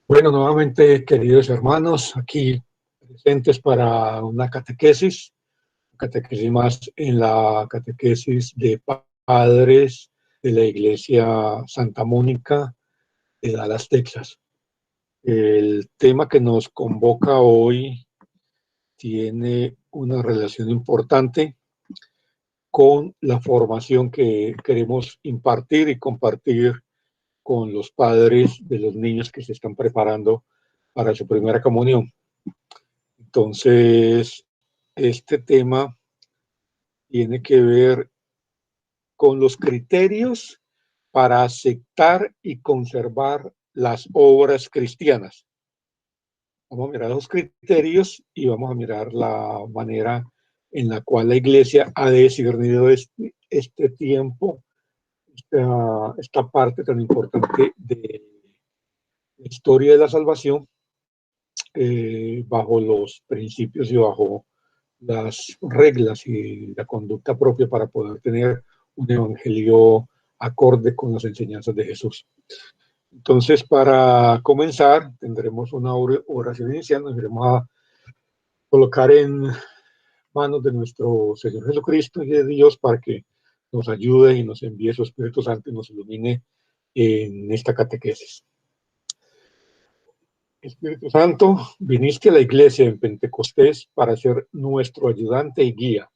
Bueno, nuevamente, queridos hermanos, aquí presentes para una catequesis más en la catequesis de padres de la Iglesia Santa Mónica de Dallas, Texas. El tema que nos convoca hoy tiene una relación importante con la formación que queremos impartir y compartir con los padres de los niños que se están preparando para su primera comunión. Entonces, este tema tiene que ver con los criterios para aceptar y conservar las obras cristianas. Vamos a mirar los criterios y vamos a mirar la manera en la cual la Iglesia ha discernido este tiempo, esta parte tan importante de la historia de la salvación, bajo los principios y bajo las reglas y la conducta propia para poder tener un evangelio acorde con las enseñanzas de Jesús. Entonces, para comenzar, tendremos una oración inicial, nos iremos a colocar en manos de nuestro Señor Jesucristo y de Dios para que nos ayude y nos envíe su Espíritu Santo y nos ilumine en esta catequesis. Espíritu Santo, viniste a la iglesia en Pentecostés para ser nuestro ayudante y guía.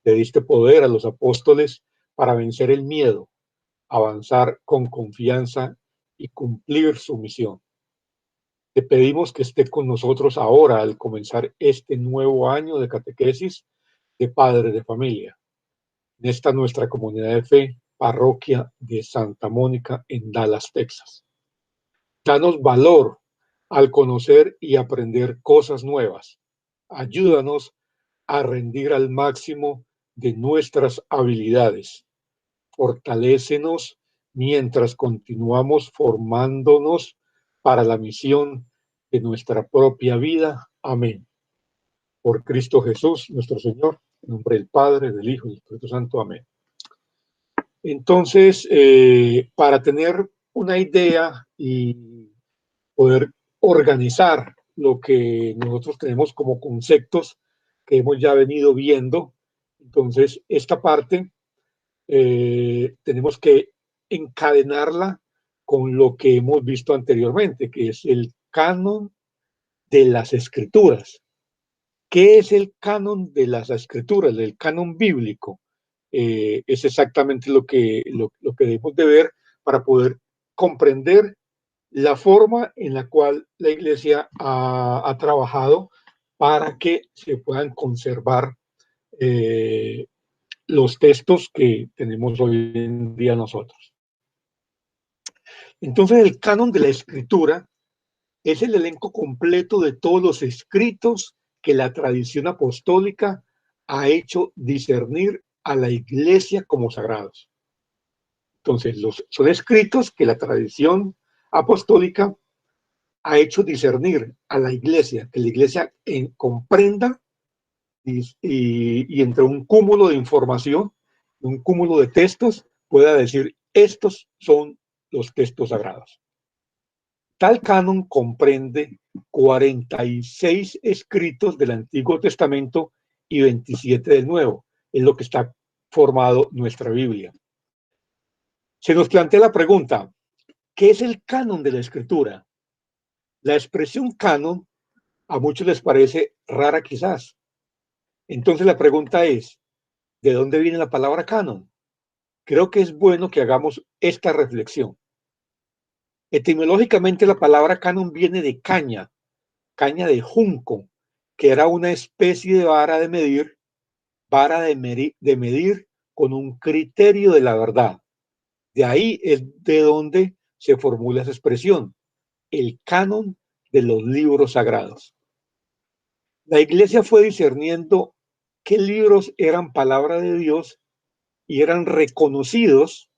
Le diste poder a los apóstoles para vencer el miedo, avanzar con confianza y cumplir su misión. Te pedimos que esté con nosotros ahora al comenzar este nuevo año de catequesis de padres de familia, en esta nuestra comunidad de fe, parroquia de Santa Mónica en Dallas, Texas. Danos valor al conocer y aprender cosas nuevas. Ayúdanos a rendir al máximo de nuestras habilidades. Fortalécenos mientras continuamos formándonos para la misión de nuestra propia vida. Amén. Por Cristo Jesús, nuestro Señor, en nombre del Padre, del Hijo y del Espíritu Santo. Amén. Entonces, para tener una idea y poder organizar lo que nosotros tenemos como conceptos que hemos ya venido viendo, entonces esta parte tenemos que encadenarla con lo que hemos visto anteriormente, que es el canon de las escrituras. ¿Qué es el canon de las escrituras, el canon bíblico? Es exactamente lo que debemos de ver para poder comprender la forma en la cual la Iglesia ha trabajado para que se puedan conservar los textos que tenemos hoy en día nosotros. Entonces, el canon de la escritura es el elenco completo de todos los escritos que la tradición apostólica ha hecho discernir a la Iglesia como sagrados. Entonces, son escritos que la tradición apostólica ha hecho discernir a la Iglesia, que la Iglesia comprenda y entre un cúmulo de información, un cúmulo de textos, pueda decir, estos son los textos sagrados. Tal canon comprende 46 escritos del Antiguo Testamento y 27 del Nuevo, en lo que está formado nuestra Biblia. Se nos plantea la pregunta, ¿qué es el canon de la Escritura? La expresión canon a muchos les parece rara quizás. Entonces la pregunta es, ¿de dónde viene la palabra canon? Creo que es bueno que hagamos esta reflexión. Etimológicamente la palabra canon viene de caña de junco, que era una especie de vara de medir, de medir con un criterio de la verdad. De ahí es de donde se formula esa expresión, el canon de los libros sagrados. La Iglesia fue discerniendo qué libros eran palabra de Dios y eran reconocidos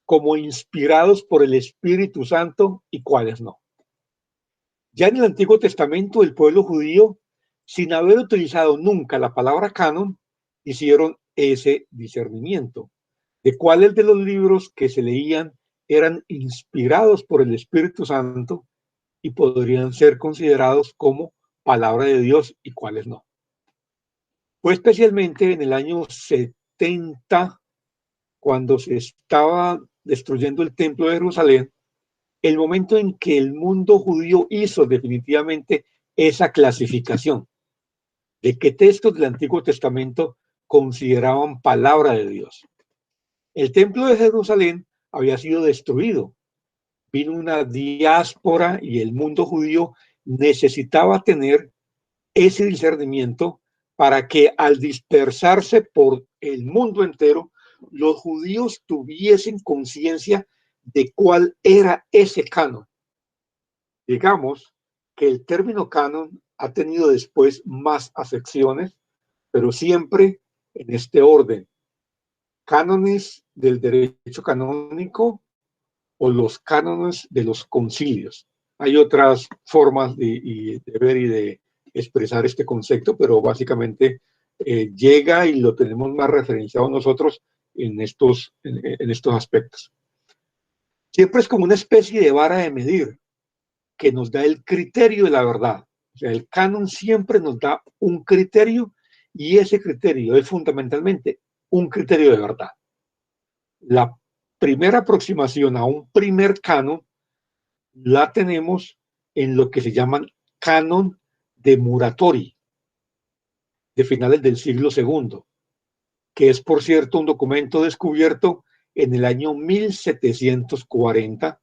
como inspirados por el Espíritu Santo y cuáles no. Ya en el Antiguo Testamento, el pueblo judío, sin haber utilizado nunca la palabra canon, hicieron ese discernimiento de cuáles de los libros que se leían eran inspirados por el Espíritu Santo y podrían ser considerados como palabra de Dios y cuáles no. Fue especialmente en el año 70, cuando se estaba destruyendo el templo de Jerusalén, el momento en que el mundo judío hizo definitivamente esa clasificación de qué textos del Antiguo Testamento consideraban palabra de Dios. El templo de Jerusalén había sido destruido. Vino una diáspora y el mundo judío necesitaba tener ese discernimiento para que al dispersarse por el mundo entero, los judíos tuviesen conciencia de cuál era ese canon. Digamos que el término canon ha tenido después más acepciones, pero siempre en este orden: cánones del derecho canónico o los cánones de los concilios. Hay otras formas de ver y de expresar este concepto, pero básicamente llega y lo tenemos más referenciado nosotros en estos aspectos. Siempre es como una especie de vara de medir que nos da el criterio de la verdad. O sea, el canon siempre nos da un criterio y ese criterio es fundamentalmente un criterio de verdad. La primera aproximación a un primer canon la tenemos en lo que se llaman canon de Muratori, de finales del siglo II, que es, por cierto, un documento descubierto en el año 1740,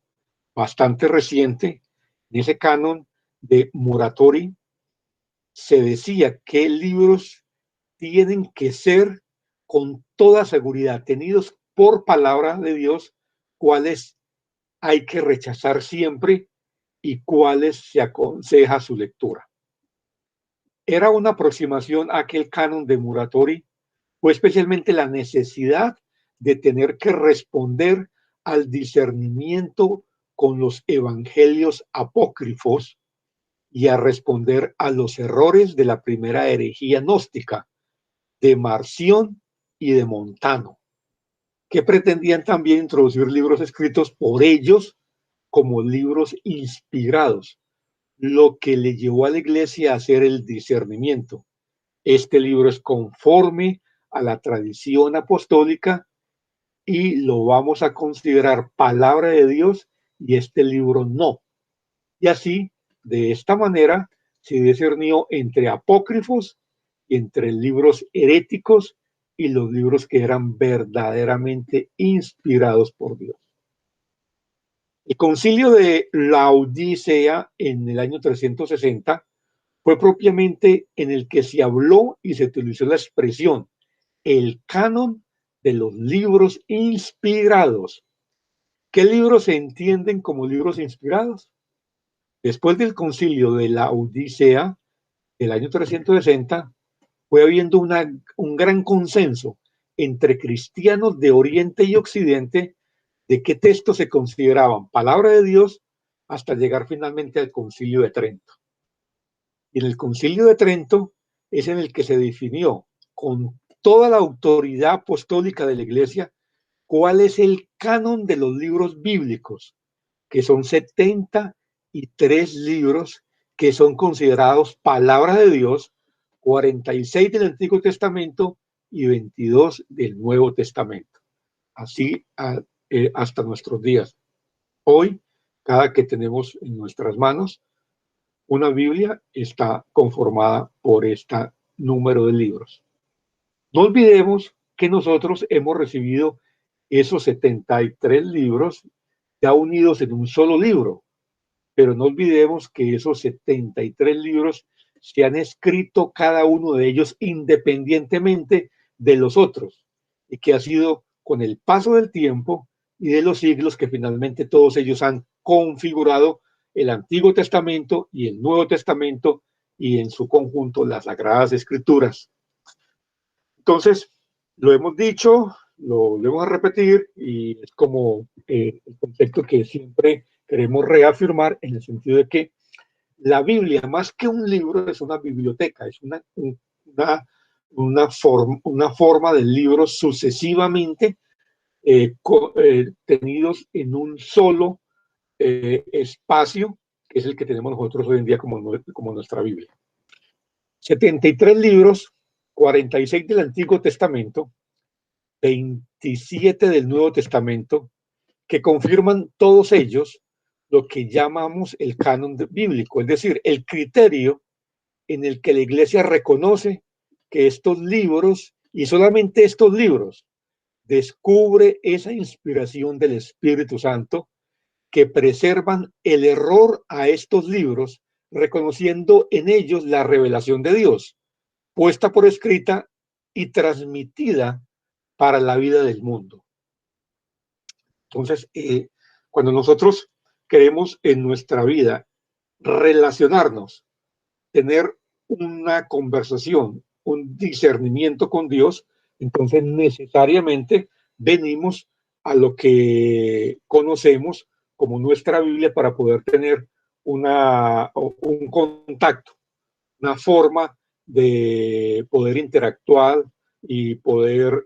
bastante reciente. En ese canon de Muratori se decía qué libros tienen que ser con toda seguridad tenidos por palabra de Dios, cuáles hay que rechazar siempre y cuáles se aconseja su lectura. Era una aproximación a aquel canon de Muratori, fue especialmente la necesidad de tener que responder al discernimiento con los evangelios apócrifos y a responder a los errores de la primera herejía gnóstica de Marción y de Montano, que pretendían también introducir libros escritos por ellos como libros inspirados, lo que le llevó a la iglesia a hacer el discernimiento. Este libro es conforme a la tradición apostólica y lo vamos a considerar palabra de Dios y este libro no. Y así, de esta manera, se discernió entre apócrifos y entre libros heréticos y los libros que eran verdaderamente inspirados por Dios. El concilio de Laodicea en el año 360 fue propiamente en el que se habló y se utilizó la expresión el canon de los libros inspirados. ¿Qué libros se entienden como libros inspirados? Después del concilio de la Odisea del año 360, fue habiendo un gran consenso entre cristianos de Oriente y Occidente de qué textos se consideraban palabra de Dios hasta llegar finalmente al concilio de Trento. Y en el concilio de Trento es en el que se definió con toda la autoridad apostólica de la Iglesia cuál es el canon de los libros bíblicos, que son 73 libros que son considerados palabra de Dios, 46 del Antiguo Testamento y 22 del Nuevo Testamento. Así hasta nuestros días. Hoy, cada que tenemos en nuestras manos una Biblia, está conformada por este número de libros. No olvidemos que nosotros hemos recibido esos 73 libros ya unidos en un solo libro, pero no olvidemos que esos 73 libros se han escrito cada uno de ellos independientemente de los otros y que ha sido con el paso del tiempo y de los siglos que finalmente todos ellos han configurado el Antiguo Testamento y el Nuevo Testamento y en su conjunto las Sagradas Escrituras. Entonces, lo hemos dicho, lo debemos repetir y es como el concepto que siempre queremos reafirmar en el sentido de que la Biblia, más que un libro, es una biblioteca, es una forma de libros sucesivamente tenidos en un solo espacio que es el que tenemos nosotros hoy en día como nuestra Biblia. 73 libros, 46 del Antiguo Testamento, 27 del Nuevo Testamento, que confirman todos ellos lo que llamamos el canon bíblico, es decir, el criterio en el que la Iglesia reconoce que estos libros, y solamente estos libros, descubre esa inspiración del Espíritu Santo que preservan el error a estos libros, reconociendo en ellos la revelación de Dios, puesta por escrita y transmitida para la vida del mundo. Entonces, cuando nosotros queremos en nuestra vida relacionarnos, tener una conversación, un discernimiento con Dios, entonces necesariamente venimos a lo que conocemos como nuestra Biblia para poder tener un contacto, una forma de poder interactuar y poder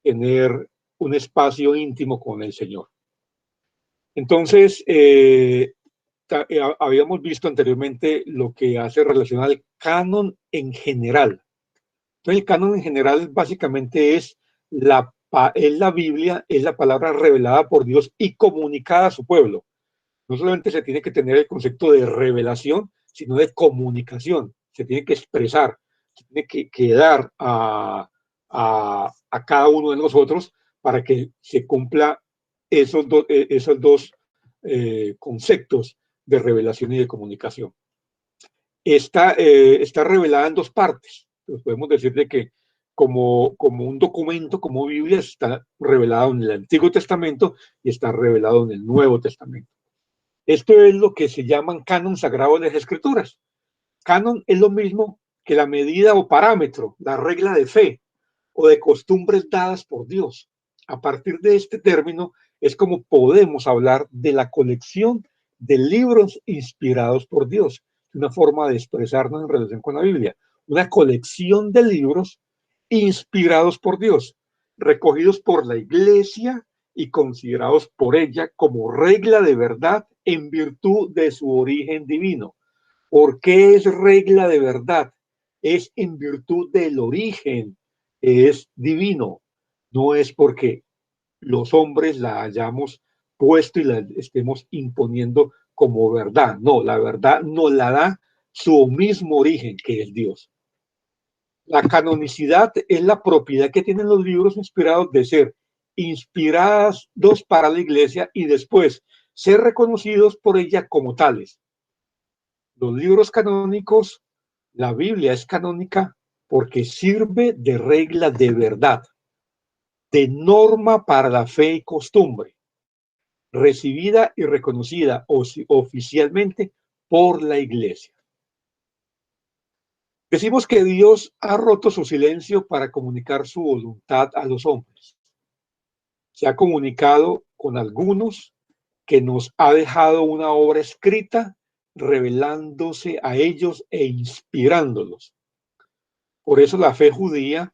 tener un espacio íntimo con el Señor. Entonces, habíamos visto anteriormente lo que hace relacionar al canon en general. Entonces, el canon en general básicamente es la Biblia, es la palabra revelada por Dios y comunicada a su pueblo. No solamente se tiene que tener el concepto de revelación, sino de comunicación. Se tiene que expresar, se tiene que dar a cada uno de nosotros para que se cumpla esos dos conceptos de revelación y de comunicación. Está revelada en dos partes. Pues podemos decir de que como un documento, como Biblia, está revelado en el Antiguo Testamento y está revelado en el Nuevo Testamento. Esto es lo que se llaman canon sagrado de las Escrituras. Canon es lo mismo que la medida o parámetro, la regla de fe o de costumbres dadas por Dios. A partir de este término es como podemos hablar de la colección de libros inspirados por Dios, una forma de expresarnos en relación con la Biblia, una colección de libros inspirados por Dios, recogidos por la Iglesia y considerados por ella como regla de verdad en virtud de su origen divino. ¿Por qué es regla de verdad? Es en virtud del origen, es divino. No es porque los hombres la hayamos puesto y la estemos imponiendo como verdad. No, la verdad nos la da su mismo origen, que es Dios. La canonicidad es la propiedad que tienen los libros inspirados de ser inspirados para la Iglesia y después ser reconocidos por ella como tales. Los libros canónicos, la Biblia es canónica porque sirve de regla de verdad, de norma para la fe y costumbre, recibida y reconocida oficialmente por la Iglesia. Decimos que Dios ha roto su silencio para comunicar su voluntad a los hombres. Se ha comunicado con algunos que nos ha dejado una obra escrita revelándose a ellos e inspirándolos. Por eso la fe judía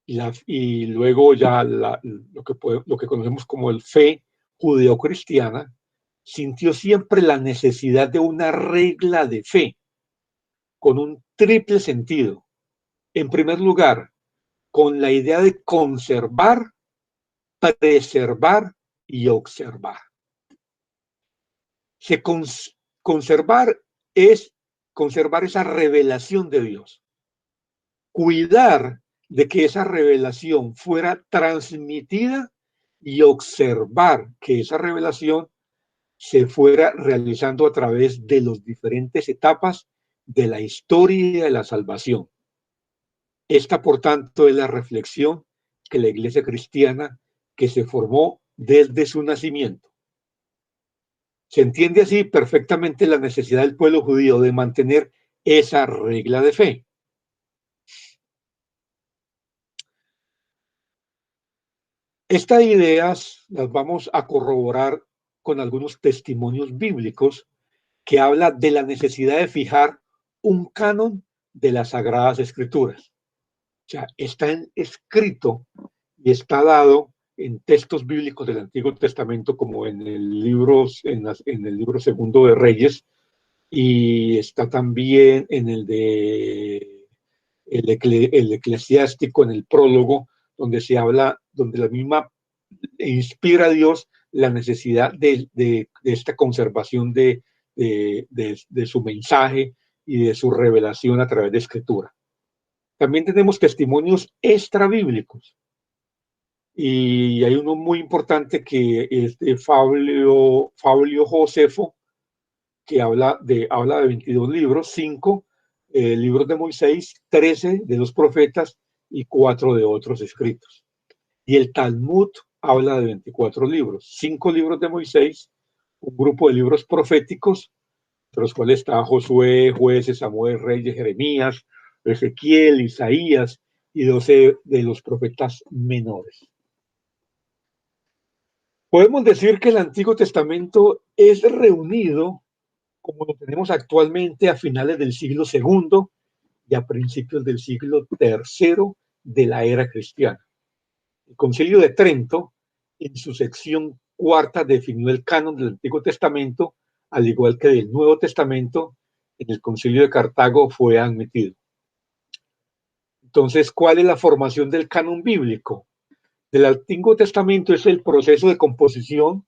y luego ya lo que conocemos como el fe judeocristiana sintió siempre la necesidad de una regla de fe con un triple sentido. En primer lugar, con la idea de conservar, preservar y observar. Conservar es conservar esa revelación de Dios. Cuidar de que esa revelación fuera transmitida y observar que esa revelación se fuera realizando a través de las diferentes etapas de la historia de la salvación. Esta, por tanto, es la reflexión que la Iglesia cristiana que se formó desde su nacimiento. Se entiende así perfectamente la necesidad del pueblo judío de mantener esa regla de fe. Estas ideas las vamos a corroborar con algunos testimonios bíblicos que habla de la necesidad de fijar un canon de las Sagradas Escrituras. O sea, está escrito y está dado en textos bíblicos del Antiguo Testamento, como en el libro, en el libro segundo de Reyes, y está también en el de el eclesiástico, en el prólogo, donde se habla, donde la misma inspira a Dios la necesidad de esta conservación de su mensaje y de su revelación a través de escritura. También tenemos testimonios extrabíblicos. Y hay uno muy importante que es de Fabio Josefo, que habla de 22 libros, 5 libros de Moisés, 13 de los profetas y 4 de otros escritos. Y el Talmud habla de 24 libros, 5 libros de Moisés, un grupo de libros proféticos, entre los cuales está Josué, Jueces, Samuel, Reyes, Jeremías, Ezequiel, Isaías y 12 de los profetas menores. Podemos decir que el Antiguo Testamento es reunido como lo tenemos actualmente a finales del siglo II y a principios del siglo III de la era cristiana. El Concilio de Trento, en su sección cuarta, definió el canon del Antiguo Testamento, al igual que del Nuevo Testamento, en el Concilio de Cartago fue admitido. Entonces, ¿cuál es la formación del canon bíblico? Del Antiguo Testamento es el proceso de composición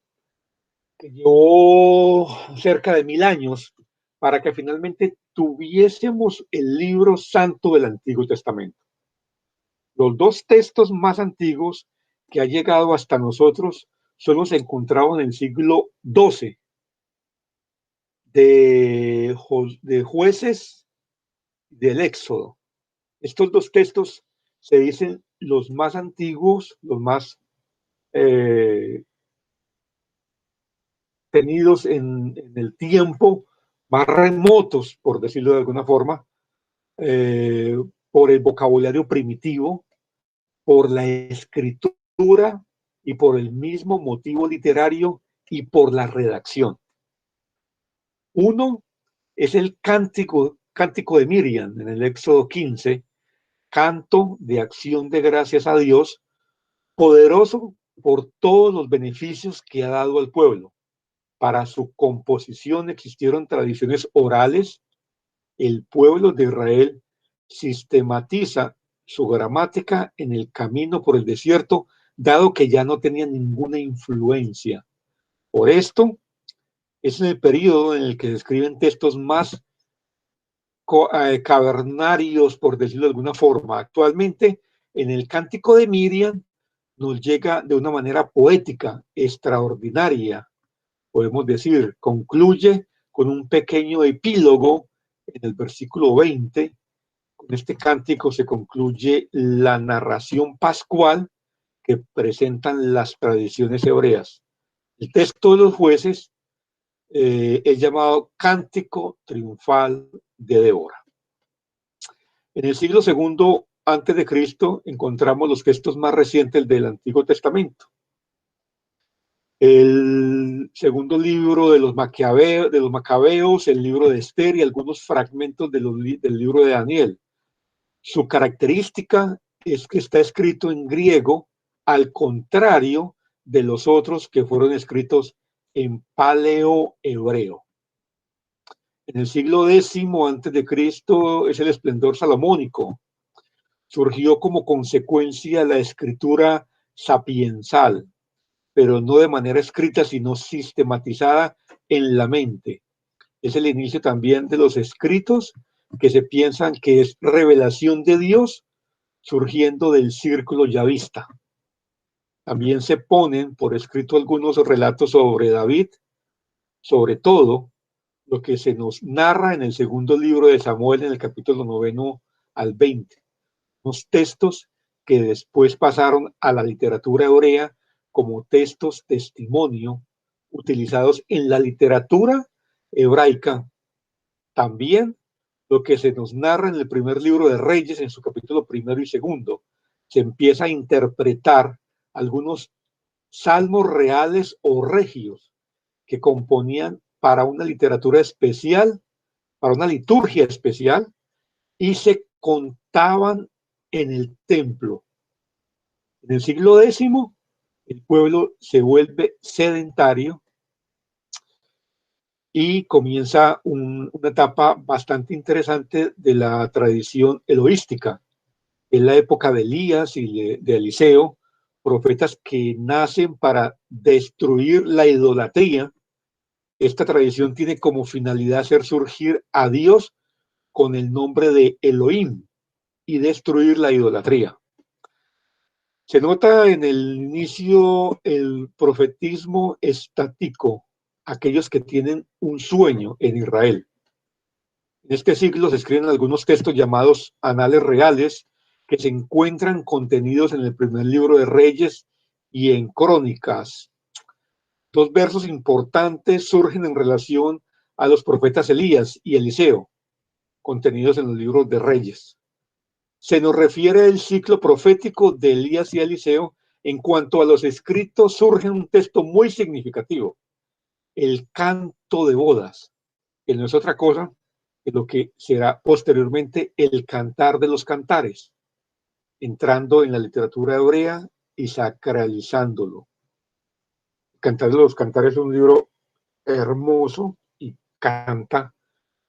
que llevó cerca de 1000 años para que finalmente tuviésemos el libro santo del Antiguo Testamento. Los dos textos más antiguos que ha llegado hasta nosotros son los encontrados en el siglo XII de Jueces del Éxodo. Estos dos textos se dicen los más antiguos, los más tenidos en el tiempo, más remotos, por decirlo de alguna forma, eh, por el vocabulario primitivo, por la escritura y por el mismo motivo literario y por la redacción. Uno es el cántico de Miriam en el Éxodo 15, canto de acción de gracias a Dios, poderoso por todos los beneficios que ha dado al pueblo. Para su composición existieron tradiciones orales. El pueblo de Israel sistematiza su gramática en el camino por el desierto, dado que ya no tenía ninguna influencia. Por esto, es en el periodo en el que se escriben textos más cavernarios, por decirlo de alguna forma. Actualmente, en el Cántico de Miriam, nos llega de una manera poética, extraordinaria, podemos decir, concluye con un pequeño epílogo en el versículo 20. Con este cántico se concluye la narración pascual que presentan las tradiciones hebreas. El texto de los jueces es llamado Cántico Triunfal de Débora. En el siglo II antes de Cristo encontramos los textos más recientes del Antiguo Testamento. El segundo libro de los Macabeos, el libro de Esther y algunos fragmentos del libro de Daniel. Su característica es que está escrito en griego, al contrario de los otros que fueron escritos en paleo-hebreo. En el siglo X antes de Cristo es el esplendor salomónico. Surgió como consecuencia de la escritura sapiensal, pero no de manera escrita, sino sistematizada en la mente. Es el inicio también de los escritos que se piensan que es revelación de Dios surgiendo del círculo yavista. También se ponen por escrito algunos relatos sobre David, sobre todo lo que se nos narra en el segundo libro de Samuel, en el capítulo 9 al 20. Unos textos que después pasaron a la literatura hebrea como textos testimonio utilizados en la literatura hebraica. También lo que se nos narra en el primer libro de Reyes, en su capítulo 1 y 2, se empieza a interpretar algunos salmos reales o regios que componían para una literatura especial, para una liturgia especial, y se contaban en el templo. En el siglo X El pueblo se vuelve sedentario y comienza una etapa bastante interesante de la tradición eloística. En la época de Elías y de Eliseo, profetas que nacen para destruir la idolatría. Esta tradición tiene como finalidad hacer surgir a Dios con el nombre de Elohim y destruir la idolatría. Se nota en el inicio el profetismo estático, aquellos que tienen un sueño en Israel. En este siglo se escriben algunos textos llamados anales reales que se encuentran contenidos en el primer libro de Reyes y en Crónicas. Dos versos importantes surgen en relación a los profetas Elías y Eliseo, contenidos en los libros de Reyes. Se nos refiere el ciclo profético de Elías y Eliseo. En cuanto a los escritos, surge un texto muy significativo, el canto de bodas, que no es otra cosa que lo que será posteriormente el cantar de los cantares, entrando en la literatura hebrea y sacralizándolo. Cantar de los cantares es un libro hermoso y canta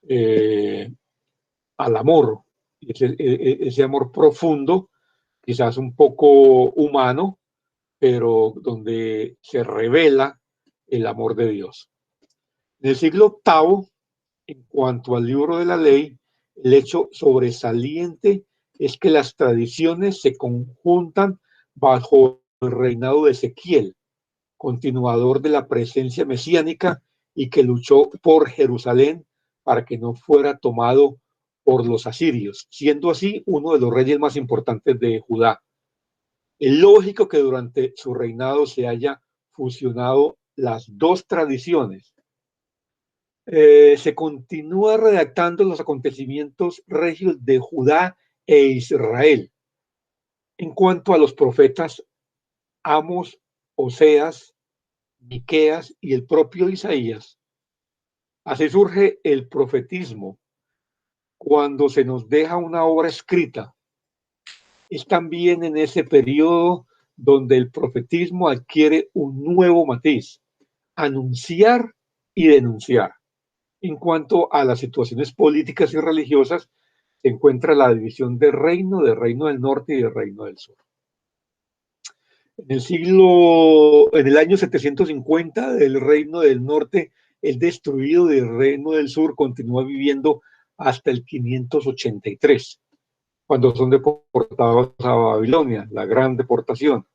eh, al amor, ese amor profundo, quizás un poco humano, pero donde se revela el amor de Dios. En el siglo octavo, en cuanto al libro de la ley, el hecho sobresaliente es que las tradiciones se conjuntan bajo el reinado de Ezequiel, continuador de la presencia mesiánica y que luchó por Jerusalén para que no fuera tomado por los asirios, siendo así uno de los reyes más importantes de Judá. Es lógico que durante su reinado se haya fusionado las dos tradiciones. Se continúa redactando los acontecimientos regios de Judá e Israel. En cuanto a los profetas Amos, Oseas, Miqueas y el propio Isaías, así surge el profetismo cuando se nos deja una obra escrita. Es también en ese periodo donde el profetismo adquiere un nuevo matiz, anunciar y denunciar. En cuanto a las situaciones políticas y religiosas, se encuentra la división del reino del norte y del reino del sur. En el año 750, del reino del norte, el destruido del reino del sur continúa viviendo hasta el 583, cuando son deportados a Babilonia, la gran deportación.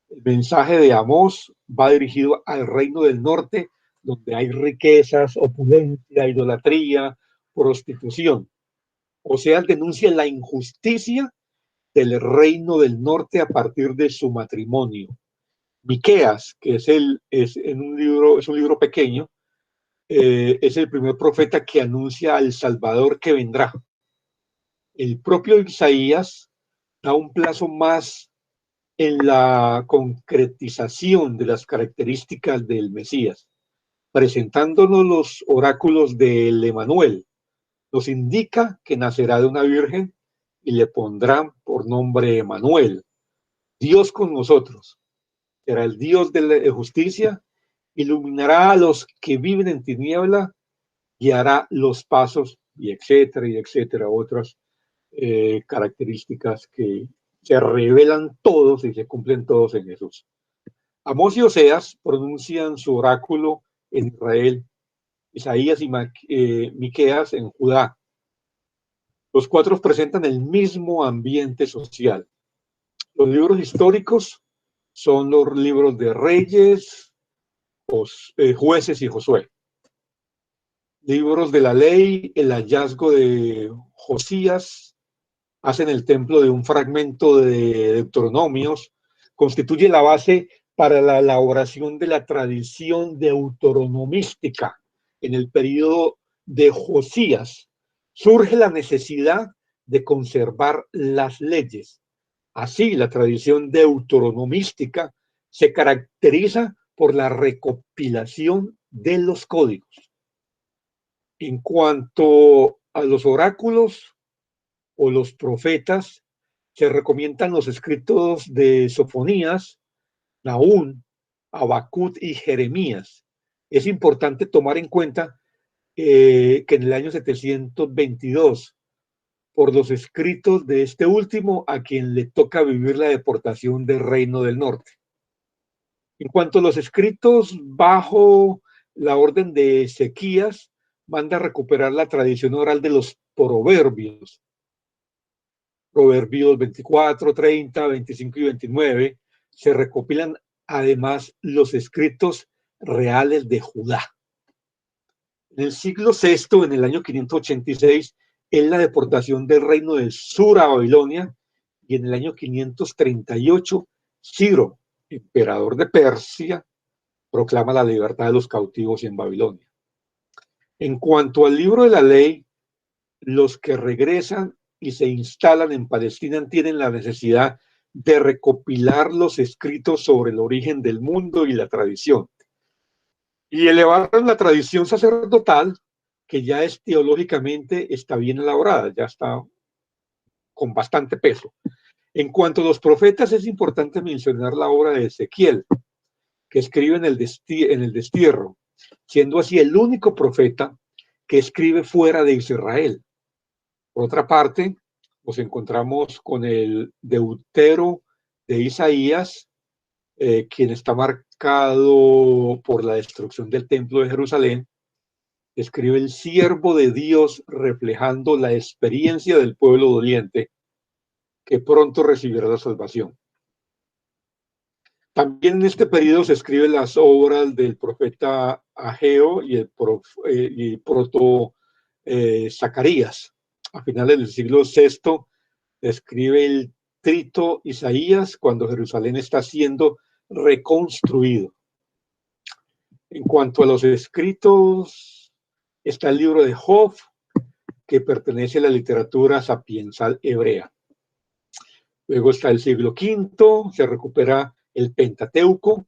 El mensaje de Amós va dirigido al reino del norte, donde hay riquezas, opulencia, idolatría, prostitución. Oseas denuncia la injusticia del reino del norte a partir de su matrimonio. Miqueas, que es un libro pequeño, es el primer profeta que anuncia al Salvador que vendrá. El propio Isaías da un plazo más en la concretización de las características del Mesías, presentándonos los oráculos del Emanuel. Nos indica que nacerá de una virgen y le pondrán por nombre Emanuel, Dios con nosotros. Será el Dios de la justicia, iluminará a los que viven en tiniebla, guiará los pasos, y etcétera, otras características que se revelan todos y se cumplen todos en Jesús. Amós y Oseas pronuncian su oráculo en Israel, Isaías y Miqueas en Judá. Los cuatro presentan el mismo ambiente social. Los libros históricos son los libros de Reyes, Jueces y Josué. Libros de la ley, el hallazgo de Josías, hacen el templo de un fragmento de Deuteronomios, constituye la base para la elaboración de la tradición deuteronomística. En el periodo de Josías surge la necesidad de conservar las leyes. Así, la tradición deuteronomística se caracteriza por la recopilación de los códigos. En cuanto a los oráculos o los profetas, se recomiendan los escritos de Sofonías, Nahum, Habacuc y Jeremías. Es importante tomar en cuenta que en el año 722, por los escritos de este último, a quien le toca vivir la deportación del Reino del Norte. En cuanto a los escritos bajo la orden de Ezequías, manda a recuperar la tradición oral de los proverbios. Proverbios 24, 30, 25 y 29. Se recopilan además los escritos reales de Judá. En el siglo VI, en el año 586, es la deportación del reino del sur a Babilonia, y en el año 538, Ciro, emperador de Persia, proclama la libertad de los cautivos en Babilonia. En cuanto al libro de la ley, los que regresan y se instalan en Palestina tienen la necesidad de recopilar los escritos sobre el origen del mundo y la tradición, y elevaron la tradición sacerdotal, que ya es teológicamente está bien elaborada, ya está con bastante peso. En cuanto a los profetas, es importante mencionar la obra de Ezequiel, que escribe en el destierro, siendo así el único profeta que escribe fuera de Israel. Por otra parte, nos encontramos con el Deutero de Isaías, quien está marcado por la destrucción del templo de Jerusalén. Escribe el siervo de Dios, reflejando la experiencia del pueblo doliente que pronto recibirá la salvación. También en este periodo se escriben las obras del profeta Ageo y el proto Zacarías. A finales del siglo VI escribe el trito Isaías, cuando Jerusalén está siendo reconstruido. En cuanto a los escritos, está el libro de Job, que pertenece a la literatura sapiensal hebrea. Luego está el siglo V, se recupera el Pentateuco.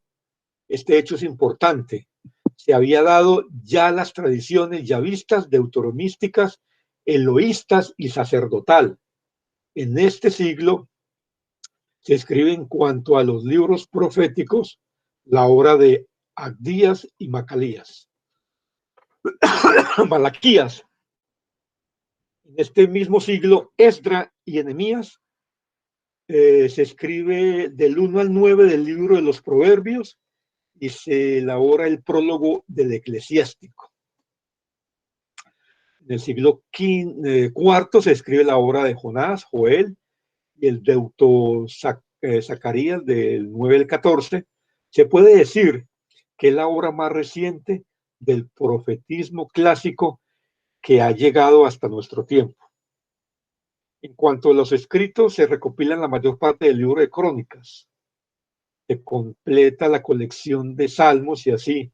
Este hecho es importante. Se había dado ya las tradiciones yavistas, deuteromísticas, eloístas y sacerdotal. En este siglo se escribe, en cuanto a los libros proféticos, la obra de Abdías y Macalías. Malaquías. En este mismo siglo, Esdra y Nehemías. Se escribe del 1 al 9 del libro de los Proverbios y se elabora el prólogo del Eclesiástico. En el siglo IV se escribe la obra de Jonás, Joel y el Deuto Zacarías del 9 al 14. Se puede decir que es la obra más reciente del profetismo clásico que ha llegado hasta nuestro tiempo. En cuanto a los escritos, se recopilan la mayor parte del libro de Crónicas. Se completa la colección de salmos y así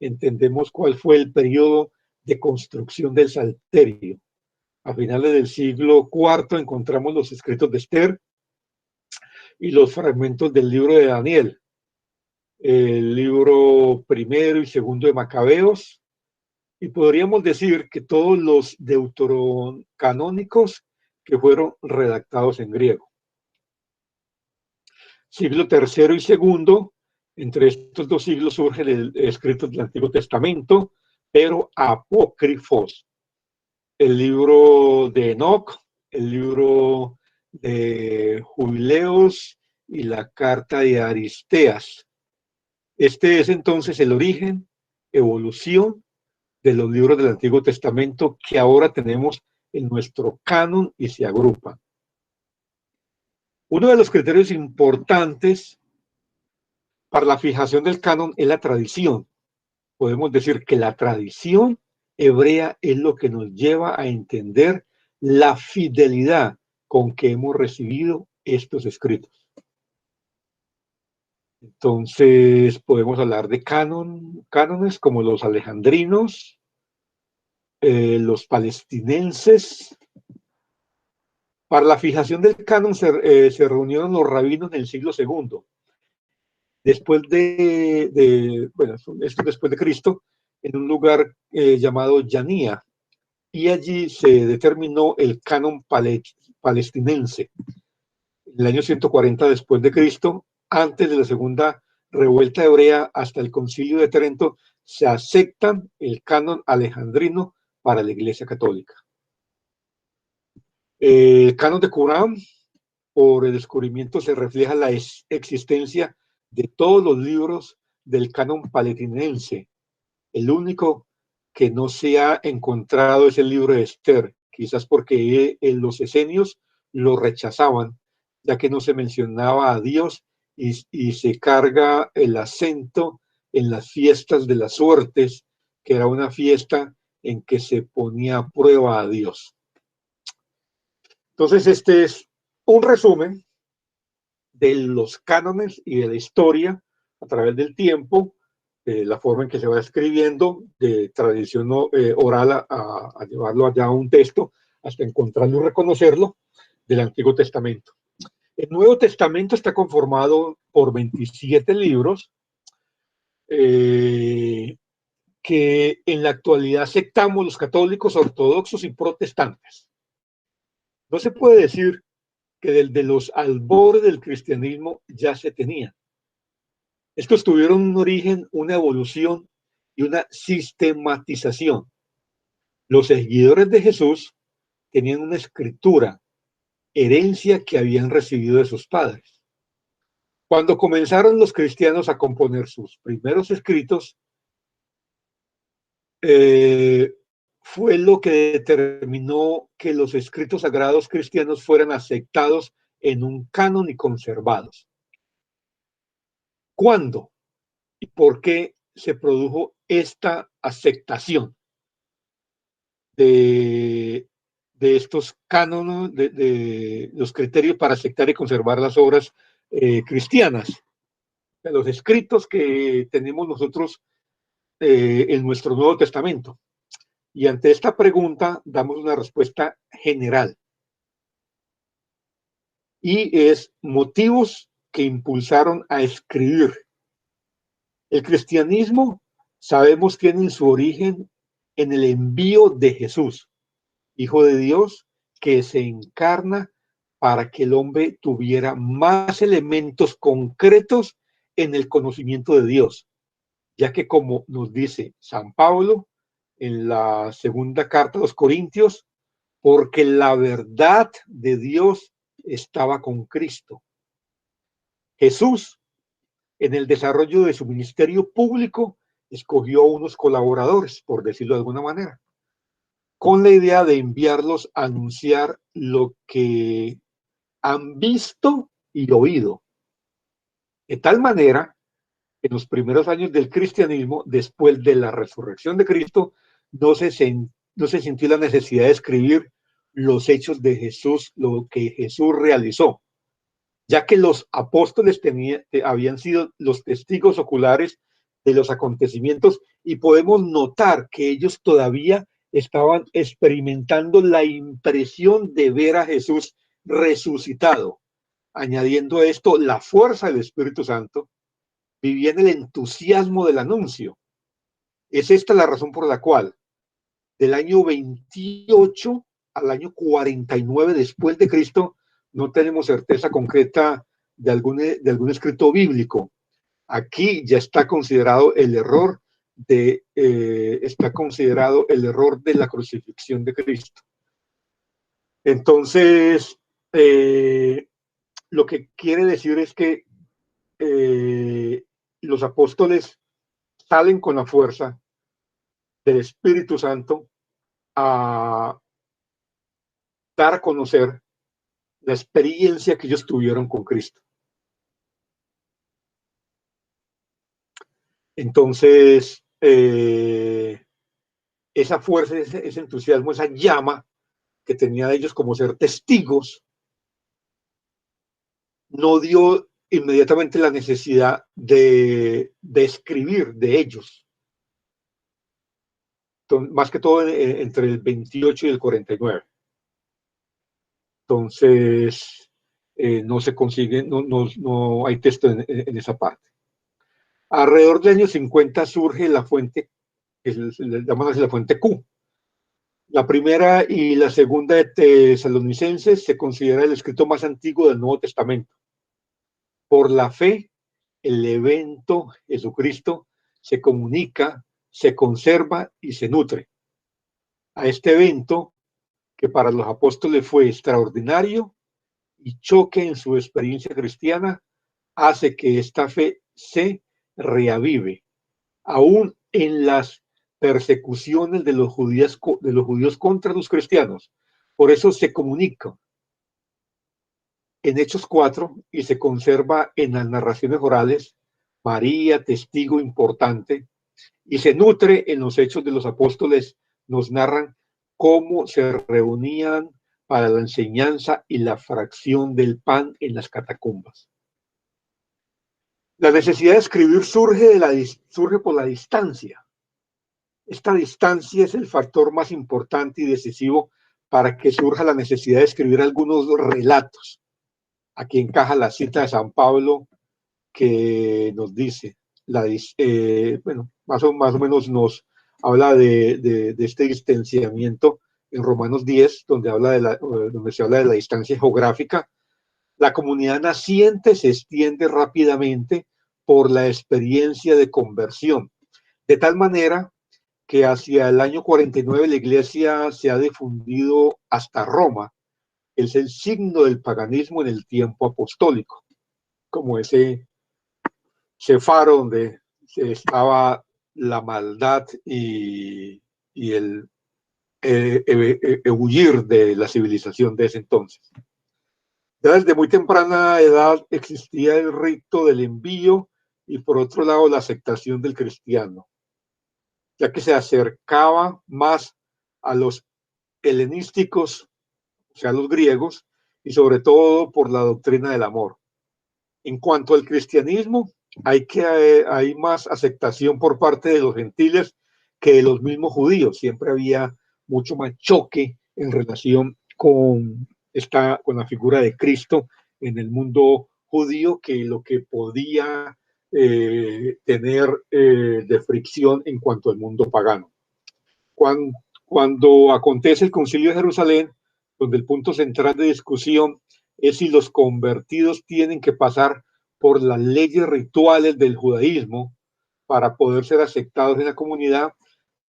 entendemos cuál fue el periodo de construcción del Salterio. A finales del siglo IV encontramos los escritos de Esther y los fragmentos del libro de Daniel, el libro primero y segundo de Macabeos, y podríamos decir que todos los deuterocanónicos que fueron redactados en griego. Siglo tercero y segundo, entre estos dos siglos surgen escritos del Antiguo Testamento, pero apócrifos. El libro de Enoc, el libro de Jubileos y la carta de Aristeas. Este es entonces el origen, evolución de los libros del Antiguo Testamento que ahora tenemos en nuestro canon y se agrupan. Uno de los criterios importantes para la fijación del canon es la tradición. Podemos decir que la tradición hebrea es lo que nos lleva a entender la fidelidad con que hemos recibido estos escritos. Entonces podemos hablar de cánones como los alejandrinos, los palestinenses. Para la fijación del canon se reunieron los rabinos en el siglo II. Después esto después de Cristo, en un lugar llamado Yanía, y allí se determinó el canon palestinense. En el año 140 después de Cristo, antes de la segunda revuelta hebrea hasta el Concilio de Trento, se aceptan el canon alejandrino para la Iglesia Católica. El canon de Qurán, por el descubrimiento, se refleja la existencia de todos los libros del canon palestinense. El único que no se ha encontrado es el libro de Esther, quizás porque los esenios lo rechazaban, ya que no se mencionaba a Dios y se carga el acento en las fiestas de las suertes, que era una fiesta en que se ponía a prueba a Dios. Entonces, este es un resumen de los cánones y de la historia a través del tiempo, la forma en que se va escribiendo, de tradición oral a llevarlo allá a un texto, hasta encontrarlo y reconocerlo, del Antiguo Testamento. El Nuevo Testamento está conformado por 27 libros que en la actualidad aceptamos los católicos, ortodoxos y protestantes. No se puede decir que desde los albores del cristianismo ya se tenía. Estos tuvieron un origen, una evolución y una sistematización. Los seguidores de Jesús tenían una escritura, herencia que habían recibido de sus padres. Cuando comenzaron los cristianos a componer sus primeros escritos, fue lo que determinó que los escritos sagrados cristianos fueran aceptados en un canon y conservados. ¿Cuándo y por qué se produjo esta aceptación de estos cánones, de los criterios para aceptar y conservar las obras cristianas, de los escritos que tenemos nosotros en nuestro Nuevo Testamento? Y ante esta pregunta damos una respuesta general. Y es motivos que impulsaron a escribir. El cristianismo, sabemos, tiene su origen en el envío de Jesús, Hijo de Dios, que se encarna para que el hombre tuviera más elementos concretos en el conocimiento de Dios, ya que, como nos dice San Pablo en la segunda carta a los Corintios, porque la verdad de Dios estaba con Cristo. Jesús, en el desarrollo de su ministerio público, escogió unos colaboradores, por decirlo de alguna manera, con la idea de enviarlos a anunciar lo que han visto y oído. De tal manera, en los primeros años del cristianismo, después de la resurrección de Cristo, no se sintió la necesidad de escribir los hechos de Jesús, lo que Jesús realizó, ya que los apóstoles habían sido los testigos oculares de los acontecimientos, y podemos notar que ellos todavía estaban experimentando la impresión de ver a Jesús resucitado. Añadiendo a esto la fuerza del Espíritu Santo, vivían el entusiasmo del anuncio. Es esta la razón por la cual del año 28 al año 49 después de Cristo no tenemos certeza concreta de algún escrito bíblico. Aquí ya está considerado el error de la crucifixión de Cristo. Entonces, lo que quiere decir es que los apóstoles salen con la fuerza del Espíritu Santo a dar a conocer la experiencia que ellos tuvieron con Cristo. Entonces, esa fuerza, ese entusiasmo, esa llama que tenía de ellos como ser testigos, no dio inmediatamente la necesidad de escribir de ellos. Entonces, más que todo entre el 28 y el 49. Entonces, no se consigue, no hay texto en esa parte. Alrededor del año 50 surge la fuente, que le llaman así la fuente Q. La primera y la segunda de Tesalonicenses se considera el escrito más antiguo del Nuevo Testamento. Por la fe el evento Jesucristo se comunica, se conserva y se nutre. A este evento, que para los apóstoles fue extraordinario y choque en su experiencia cristiana, hace que esta fe se reavive, aún en las persecuciones de los judíos contra los cristianos. Por eso se comunica en Hechos 4 y se conserva en las narraciones orales, María, testigo importante, y se nutre en los Hechos de los Apóstoles, nos narran cómo se reunían para la enseñanza y la fracción del pan en las catacumbas. La necesidad de escribir surge por la distancia. Esta distancia es el factor más importante y decisivo para que surja la necesidad de escribir algunos relatos. Aquí encaja la cita de San Pablo que nos dice, bueno, más o menos nos habla de este distanciamiento en Romanos 10, donde se habla de la distancia geográfica. La comunidad naciente se extiende rápidamente por la experiencia de conversión, de tal manera que hacia el año 49 la iglesia se ha difundido hasta Roma. Es el signo del paganismo en el tiempo apostólico, como ese faro donde estaba la maldad y el huir de la civilización de ese entonces. Ya desde muy temprana edad existía el rito del envío y por otro lado la aceptación del cristiano, ya que se acercaba más a los helenísticos, o sea, los griegos, y sobre todo por la doctrina del amor. En cuanto al cristianismo, hay más aceptación por parte de los gentiles que de los mismos judíos. Siempre había mucho más choque en relación con la figura de Cristo en el mundo judío que lo que podía tener de fricción en cuanto al mundo pagano. Cuando acontece el Concilio de Jerusalén, donde el punto central de discusión es si los convertidos tienen que pasar por las leyes rituales del judaísmo para poder ser aceptados en la comunidad,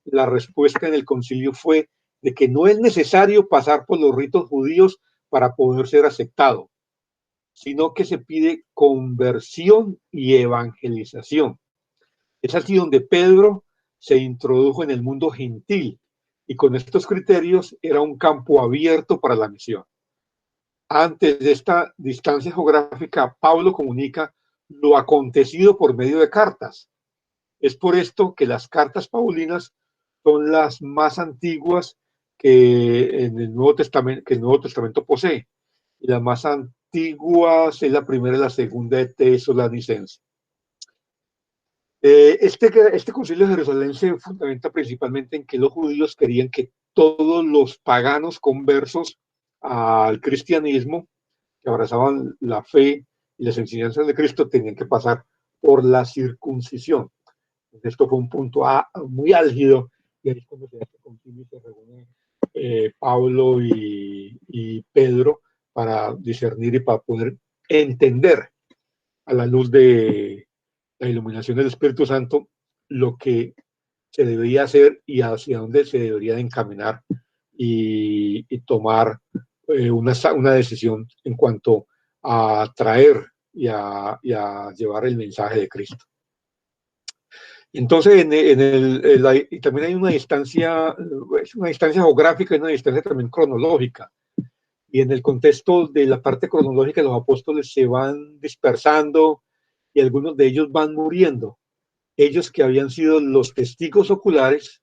la respuesta en el concilio fue de que no es necesario pasar por los ritos judíos para poder ser aceptado, sino que se pide conversión y evangelización. Es así donde Pedro se introdujo en el mundo gentil y con estos criterios era un campo abierto para la misión. Antes de esta distancia geográfica, Pablo comunica lo acontecido por medio de cartas. Es por esto que las cartas paulinas son las más antiguas que el Nuevo Testamento posee. Y las más antiguas es la primera y la segunda de Tesalonicenses. Este concilio de Jerusalén se fundamenta principalmente en que los judíos querían que todos los paganos conversos al cristianismo, que abrazaban la fe y las enseñanzas de Cristo, tenían que pasar por la circuncisión. Esto fue un punto muy álgido, y ahí es cuando se hace concilio y se reúnen Pablo y Pedro para discernir y para poder entender a la luz de la iluminación del Espíritu Santo lo que se debería hacer y hacia dónde se debería de encaminar y tomar una decisión en cuanto a traer y a llevar el mensaje de Cristo. Entonces, y también hay una distancia geográfica y una distancia también cronológica. Y en el contexto de la parte cronológica, los apóstoles se van dispersando y algunos de ellos van muriendo. Ellos que habían sido los testigos oculares,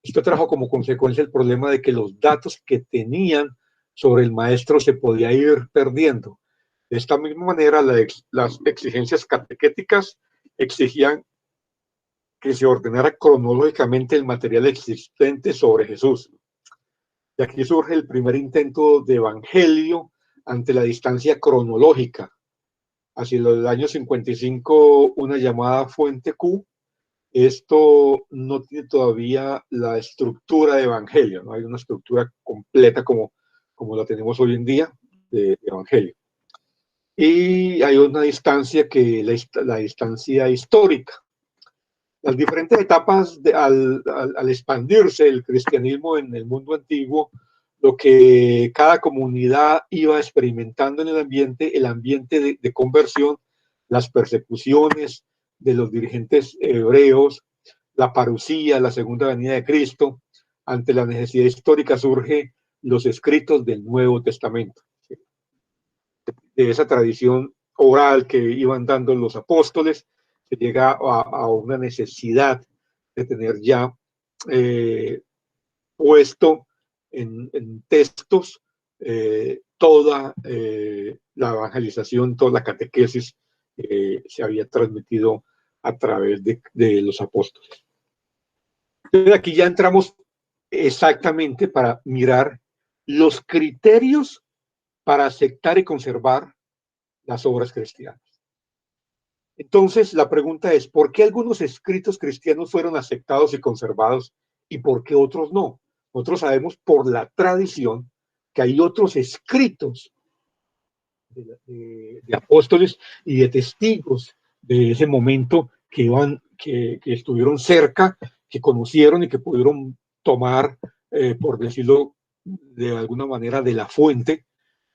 esto trajo como consecuencia el problema de que los datos que tenían sobre el maestro se podía ir perdiendo. De esta misma manera, las exigencias catequéticas exigían que se ordenara cronológicamente el material existente sobre Jesús. Y aquí surge el primer intento de evangelio ante la distancia cronológica. Hacia el año 55, una llamada fuente Q. Esto no tiene todavía la estructura de evangelio, no hay una estructura completa como la tenemos hoy en día de evangelio. y hay una distancia que la distancia histórica. Las diferentes etapas al expandirse el cristianismo en el mundo antiguo, lo que cada comunidad iba experimentando en el ambiente de conversión, las persecuciones de los dirigentes hebreos, la parucía, la segunda venida de Cristo, ante la necesidad histórica surge los escritos del Nuevo Testamento, de esa tradición oral que iban dando los apóstoles, se llega a una necesidad de tener ya eh, puesto en textos toda la evangelización, toda la catequesis se había transmitido a través de los apóstoles. Entonces aquí ya entramos exactamente para mirar los criterios para aceptar y conservar las obras cristianas. Entonces, la pregunta es, ¿por qué algunos escritos cristianos fueron aceptados y conservados y por qué otros no? Nosotros sabemos por la tradición que hay otros escritos de apóstoles y de testigos de ese momento que estuvieron cerca, que conocieron y que pudieron tomar, por decirlo de alguna manera, de la fuente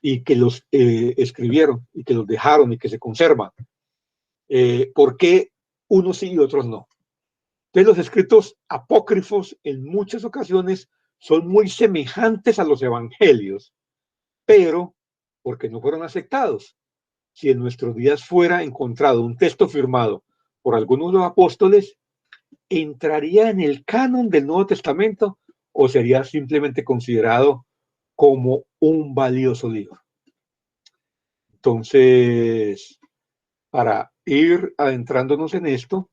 y que los escribieron y que los dejaron y que se conservan. ¿Por qué unos sí y otros no? Entonces, los escritos apócrifos en muchas ocasiones son muy semejantes a los evangelios, pero porque no fueron aceptados. Si en nuestros días fuera encontrado un texto firmado por algunos de los apóstoles, ¿entraría en el canon del Nuevo Testamento o sería simplemente considerado como un valioso libro? Entonces, para ir adentrándonos en esto,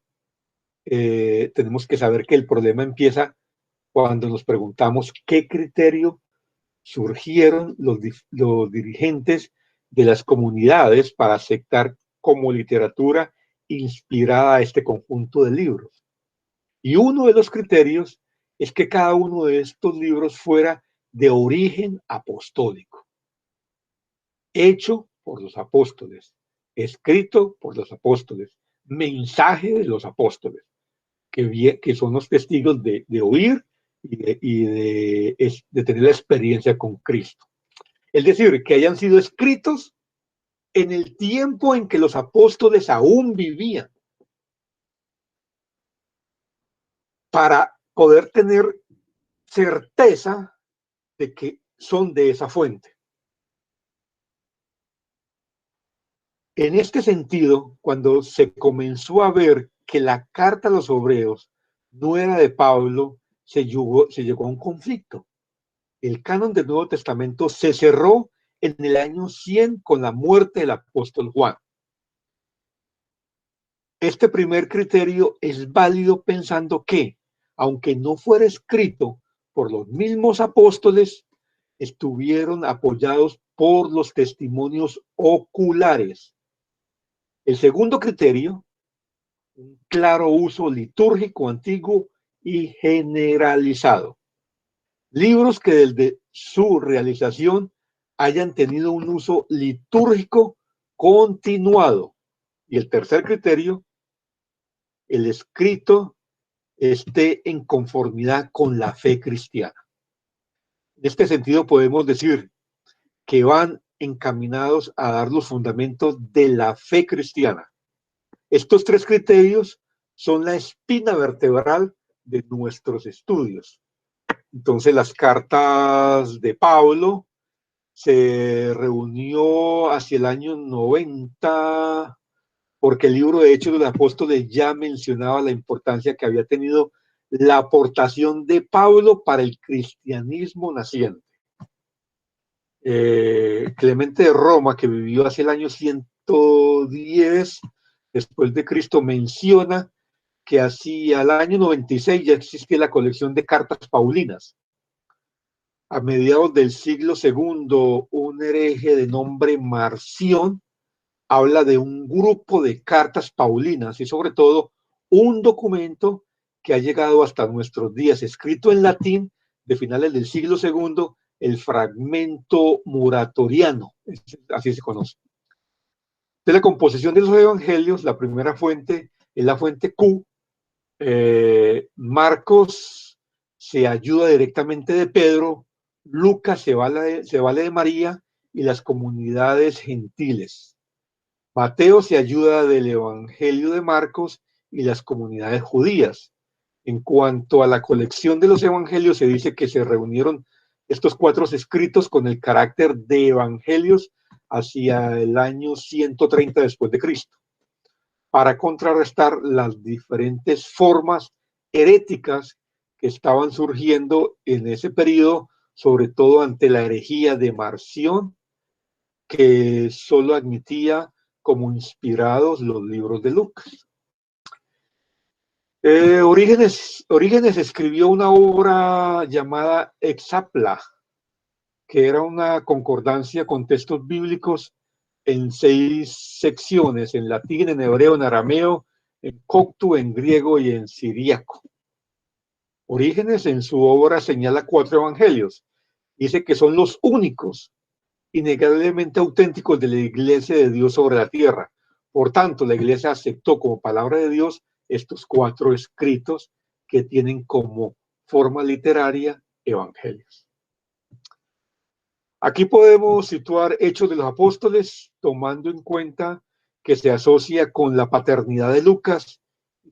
tenemos que saber que el problema empieza cuando nos preguntamos qué criterio surgieron los dirigentes de las comunidades para aceptar como literatura inspirada a este conjunto de libros. Y uno de los criterios es que cada uno de estos libros fuera de origen apostólico, hecho por los apóstoles, escrito por los apóstoles, mensaje de los apóstoles, que son los testigos de oír y de tener la experiencia con Cristo. Es decir, que hayan sido escritos en el tiempo en que los apóstoles aún vivían, para poder tener certeza de que son de esa fuente. En este sentido, cuando se comenzó a ver que la carta a los hebreos no era de Pablo, se llegó a un conflicto. El canon del Nuevo Testamento se cerró en el año 100 con la muerte del apóstol Juan. Este primer criterio es válido pensando que, aunque no fuera escrito por los mismos apóstoles, estuvieron apoyados por los testimonios oculares. El segundo criterio, un claro uso litúrgico antiguo y generalizado. Libros que desde su realización hayan tenido un uso litúrgico continuado. Y el tercer criterio, el escrito esté en conformidad con la fe cristiana. En este sentido podemos decir que van encaminados a dar los fundamentos de la fe cristiana. Estos tres criterios son la espina vertebral de nuestros estudios. Entonces, las cartas de Pablo se reunió hacia el año 90, porque el libro de Hechos de los Apóstoles ya mencionaba la importancia que había tenido la aportación de Pablo para el cristianismo naciente. Clemente de Roma, que vivió hacia el año 110 después de Cristo, menciona que hacia el año 96 ya existía la colección de cartas paulinas. A mediados del siglo segundo, un hereje de nombre Marción habla de un grupo de cartas paulinas y sobre todo un documento que ha llegado hasta nuestros días, escrito en latín de finales del siglo segundo, el fragmento muratoriano, así se conoce. De la composición de los evangelios, la primera fuente es la fuente Q. Marcos se ayuda directamente de Pedro, Lucas se vale de María y las comunidades gentiles. Mateo se ayuda del Evangelio de Marcos y las comunidades judías. En cuanto a la colección de los evangelios, se dice que se reunieron estos 4 escritos con el carácter de evangelios hacia el año 130 después de Cristo, para contrarrestar las diferentes formas heréticas que estaban surgiendo en ese periodo, sobre todo ante la herejía de Marción, que solo admitía como inspirados los libros de Lucas. Orígenes escribió una obra llamada Exapla, que era una concordancia con textos bíblicos en 6 secciones, en latín, en hebreo, en arameo, en copto, en griego y en siríaco. Orígenes en su obra señala 4 evangelios. Dice que son los únicos, innegablemente auténticos de la Iglesia de Dios sobre la tierra. Por tanto, la Iglesia aceptó como palabra de Dios estos 4 escritos que tienen como forma literaria evangelios. Aquí podemos situar Hechos de los Apóstoles, tomando en cuenta que se asocia con la paternidad de Lucas.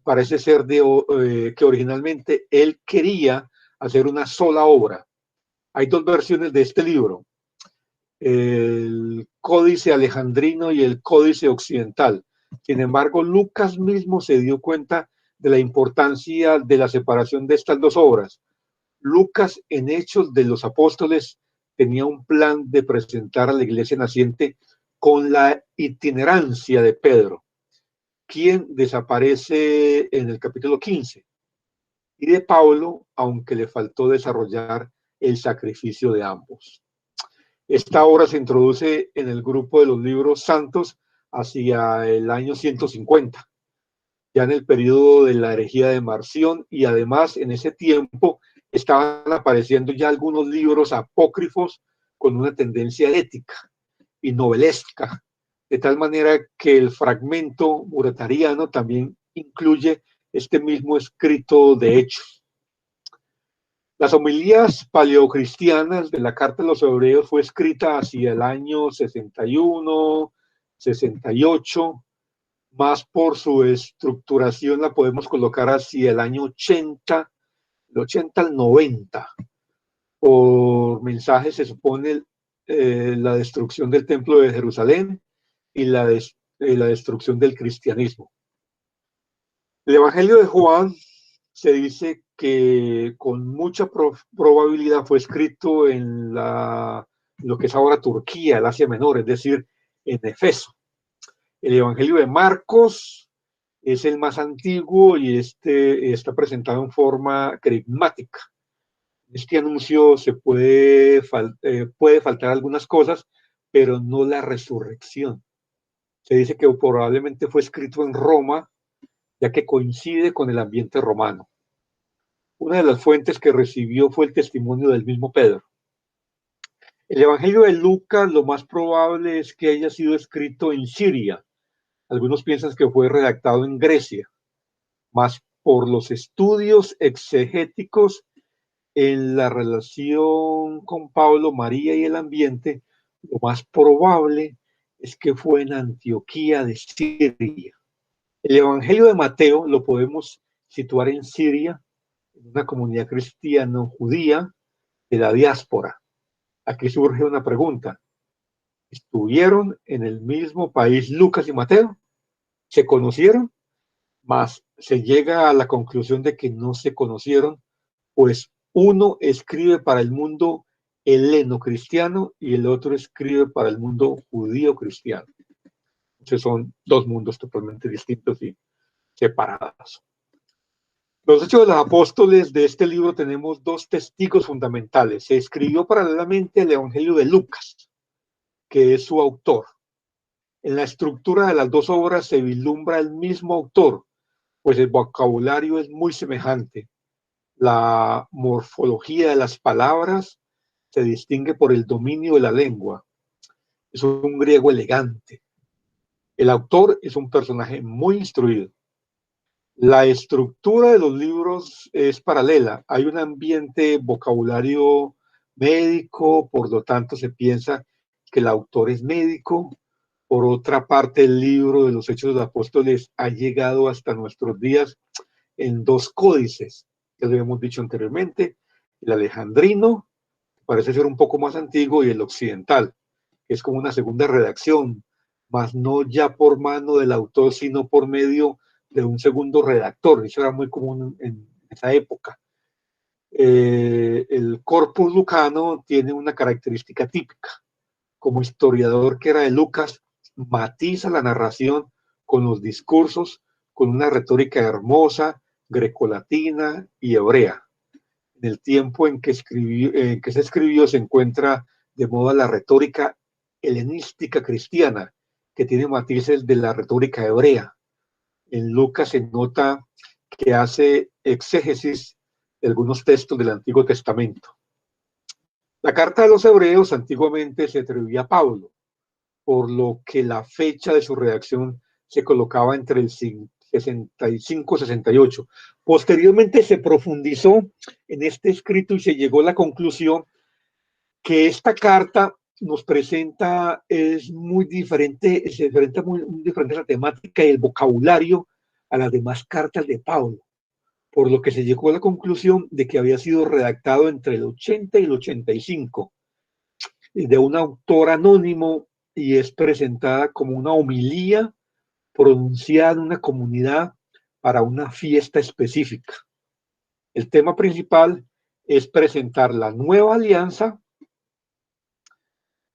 Parece ser que originalmente él quería hacer una sola obra. Hay 2 versiones de este libro, el Códice Alejandrino y el Códice Occidental. Sin embargo, Lucas mismo se dio cuenta de la importancia de la separación de estas 2 obras. Lucas, en Hechos de los Apóstoles, tenía un plan de presentar a la iglesia naciente con la itinerancia de Pedro, quien desaparece en el capítulo 15, y de Pablo, aunque le faltó desarrollar el sacrificio de ambos. Esta obra se introduce en el grupo de los libros santos hacia el año 150, ya en el periodo de la herejía de Marción, y además en ese tiempo estaban apareciendo ya algunos libros apócrifos con una tendencia ética y novelesca, de tal manera que el fragmento muratariano también incluye este mismo escrito de Hechos. Las homilías paleocristianas de la Carta de los Hebreos fue escrita hacia el año 61, 68, más por su estructuración la podemos colocar hacia el año 80, del 80 al 90. Por mensaje se supone la destrucción del templo de Jerusalén y la destrucción del cristianismo. El Evangelio de Juan se dice que con mucha probabilidad fue escrito en lo que es ahora Turquía, el Asia Menor, es decir, en Efeso. El Evangelio de Marcos es el más antiguo y está presentado en forma carismática. Este anuncio puede faltar algunas cosas, pero no la resurrección. Se dice que probablemente fue escrito en Roma, ya que coincide con el ambiente romano. Una de las fuentes que recibió fue el testimonio del mismo Pedro. El Evangelio de Lucas, lo más probable es que haya sido escrito en Siria. Algunos piensan que fue redactado en Grecia, más por los estudios exegéticos en la relación con Pablo, María y el ambiente, lo más probable es que fue en Antioquía de Siria. El Evangelio de Mateo lo podemos situar en Siria, en una comunidad cristiana judía de la diáspora. Aquí surge una pregunta. ¿Estuvieron en el mismo país Lucas y Mateo? ¿Se conocieron? Mas se llega a la conclusión de que no se conocieron, pues uno escribe para el mundo heleno cristiano y el otro escribe para el mundo judío cristiano. Entonces son 2 mundos totalmente distintos y separados. Los Hechos de los Apóstoles de este libro tenemos 2 testigos fundamentales. Se escribió paralelamente al Evangelio de Lucas, que es su autor. En la estructura de las 2 obras se vislumbra el mismo autor, pues el vocabulario es muy semejante. La morfología de las palabras se distingue por el dominio de la lengua. Es un griego elegante. El autor es un personaje muy instruido. La estructura de los libros es paralela. Hay un ambiente vocabulario médico, por lo tanto se piensa que el autor es médico. Por otra parte, el libro de los Hechos de los Apóstoles ha llegado hasta nuestros días en dos códices, que lo hemos dicho anteriormente, el alejandrino, parece ser un poco más antiguo, y el occidental, que es como una segunda redacción, más no ya por mano del autor, sino por medio de un segundo redactor. Eso era muy común en esa época. El Corpus Lucano tiene una característica típica. Como historiador que era de Lucas, matiza la narración con los discursos, con una retórica hermosa, grecolatina y hebrea. En el tiempo en que se escribió se encuentra de moda la retórica helenística cristiana, que tiene matices de la retórica hebrea. En Lucas se nota que hace exégesis de algunos textos del Antiguo Testamento. La carta de los hebreos antiguamente se atribuía a Pablo, por lo que la fecha de su redacción se colocaba entre el 65 y 68. Posteriormente se profundizó en este escrito y se llegó a la conclusión que esta carta nos presenta, es muy diferente, se diferente muy diferente la temática y el vocabulario a las demás cartas de Pablo, por lo que se llegó a la conclusión de que había sido redactado entre el 80 y el 85 de un autor anónimo, y es presentada como una homilía pronunciada en una comunidad para una fiesta específica. El tema principal es presentar la nueva alianza.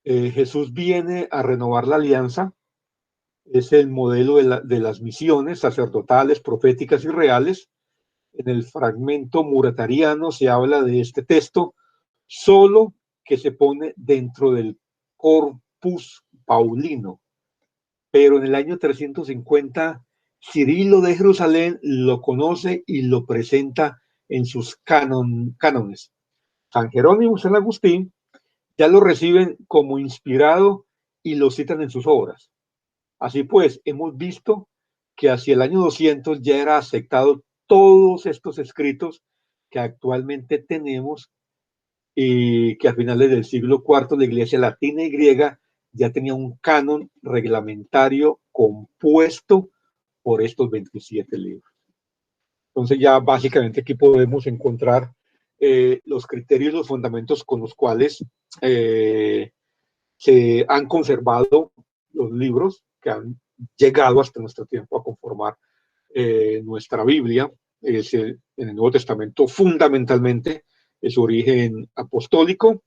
Jesús viene a renovar la alianza, es el modelo de las misiones sacerdotales, proféticas y reales. En el fragmento muratariano se habla de este texto, solo que se pone dentro del Corpus Paulino. Pero en el año 350, Cirilo de Jerusalén lo conoce y lo presenta en sus cánones. San Jerónimo y San Agustín ya lo reciben como inspirado y lo citan en sus obras. Así pues, hemos visto que hacia el año 200 ya era aceptado todos estos escritos que actualmente tenemos, y que a finales del siglo IV la Iglesia latina y griega ya tenía un canon reglamentario compuesto por estos 27 libros. Entonces ya básicamente aquí podemos encontrar los criterios, los fundamentos con los cuales se han conservado los libros que han llegado hasta nuestro tiempo a conformar nuestra Biblia. En el Nuevo Testamento fundamentalmente es su origen apostólico,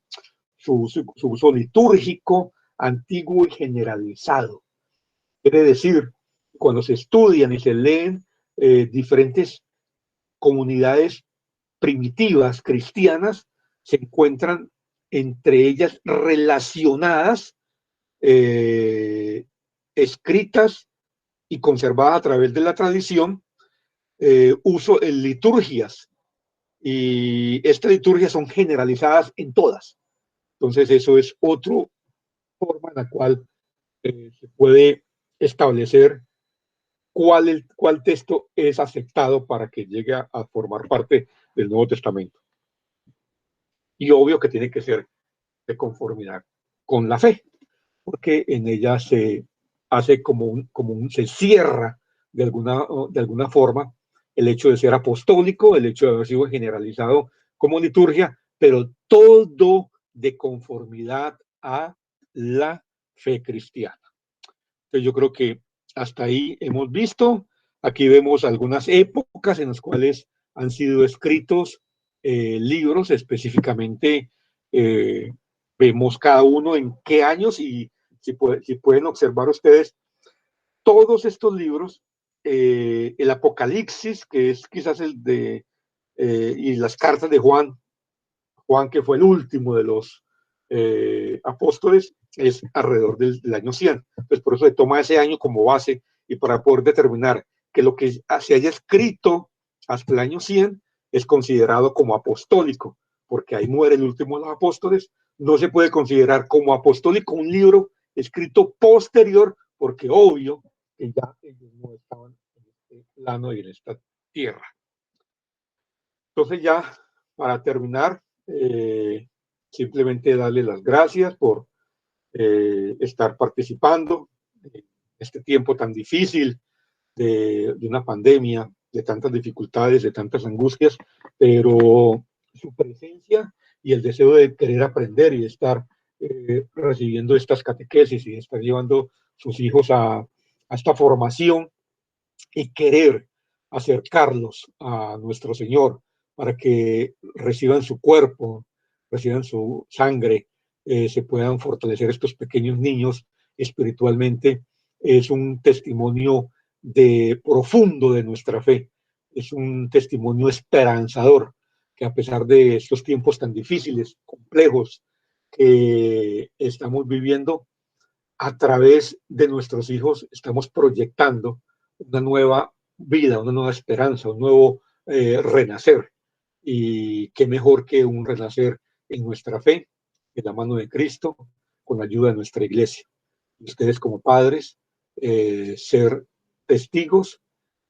su uso litúrgico, antiguo y generalizado. Quiere decir, cuando se estudian y se leen diferentes comunidades primitivas cristianas, se encuentran entre ellas relacionadas, escritas y conservadas a través de la tradición, uso en liturgias, y estas liturgias son generalizadas en todas. Entonces eso es otra forma en la cual se puede establecer cuál texto es aceptado para que llegue a formar parte del Nuevo Testamento. Y obvio que tiene que ser de conformidad con la fe, porque en ella se hace se cierra de alguna forma el hecho de ser apostólico, el hecho de haber sido generalizado como liturgia, pero todo de conformidad a la fe cristiana. Entonces yo creo que hasta ahí hemos visto. Aquí vemos algunas épocas en las cuales han sido escritos libros específicamente. Vemos cada uno en qué años, y si pueden observar ustedes, todos estos libros, el Apocalipsis, que es quizás y las cartas de Juan, que fue el último de los apóstoles, es alrededor del año 100. Pues por eso se toma ese año como base, y para poder determinar que lo que se haya escrito hasta el año 100 es considerado como apostólico, porque ahí muere el último de los apóstoles. No se puede considerar como apostólico un libro escrito posterior, porque obvio que ya ellos no estaban en este plano y en esta tierra. Entonces ya, para terminar, simplemente darle las gracias por estar participando en este tiempo tan difícil de una pandemia, de tantas dificultades, de tantas angustias, pero su presencia y el deseo de querer aprender y de estar recibiendo estas catequesis y de estar llevando sus hijos a esta formación y querer acercarlos a nuestro Señor para que reciban su cuerpo, reciban su sangre, se puedan fortalecer estos pequeños niños espiritualmente, es un testimonio profundo de nuestra fe, es un testimonio esperanzador, que a pesar de estos tiempos tan difíciles, complejos que estamos viviendo, a través de nuestros hijos estamos proyectando una nueva vida, una nueva esperanza, un nuevo renacer. Y qué mejor que un renacer en nuestra fe, en la mano de Cristo, con la ayuda de nuestra iglesia. Y ustedes como padres, ser testigos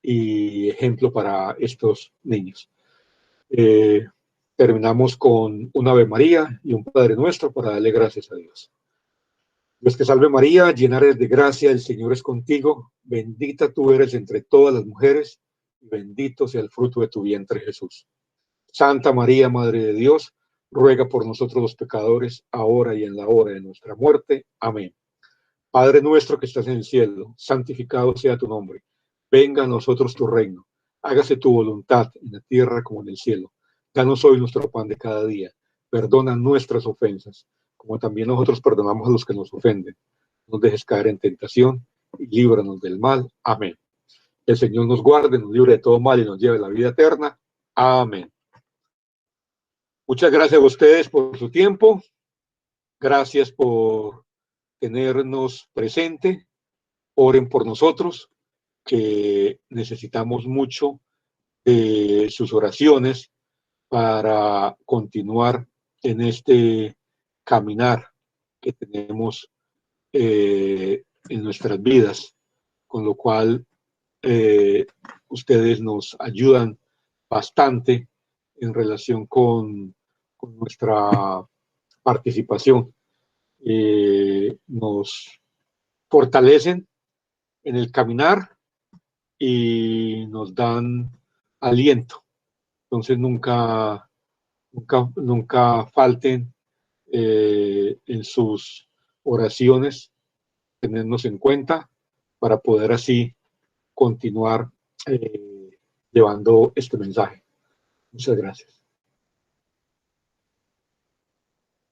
y ejemplo para estos niños. Eh, Terminamos con un Ave María y un Padre Nuestro para darle gracias a Dios. Dios te salve María, llena eres de gracia, el Señor es contigo, bendita tú eres entre todas las mujeres, y bendito sea el fruto de tu vientre Jesús. Santa María, Madre de Dios, ruega por nosotros los pecadores, ahora y en la hora de nuestra muerte. Amén. Padre nuestro que estás en el cielo, santificado sea tu nombre. Venga a nosotros tu reino. Hágase tu voluntad en la tierra como en el cielo. Danos hoy nuestro pan de cada día. Perdona nuestras ofensas, como también nosotros perdonamos a los que nos ofenden. No nos dejes caer en tentación y líbranos del mal. Amén. El Señor nos guarde, nos libre de todo mal y nos lleve a la vida eterna. Amén. Muchas gracias a ustedes por su tiempo. Gracias por tenernos presente. Oren por nosotros, que necesitamos mucho de sus oraciones para continuar en este caminar que tenemos en nuestras vidas, con lo cual ustedes nos ayudan bastante en relación con nuestra participación. Nos fortalecen en el caminar y nos dan aliento. Entonces nunca falten en sus oraciones, tenernos en cuenta para poder así continuar llevando este mensaje. Muchas gracias.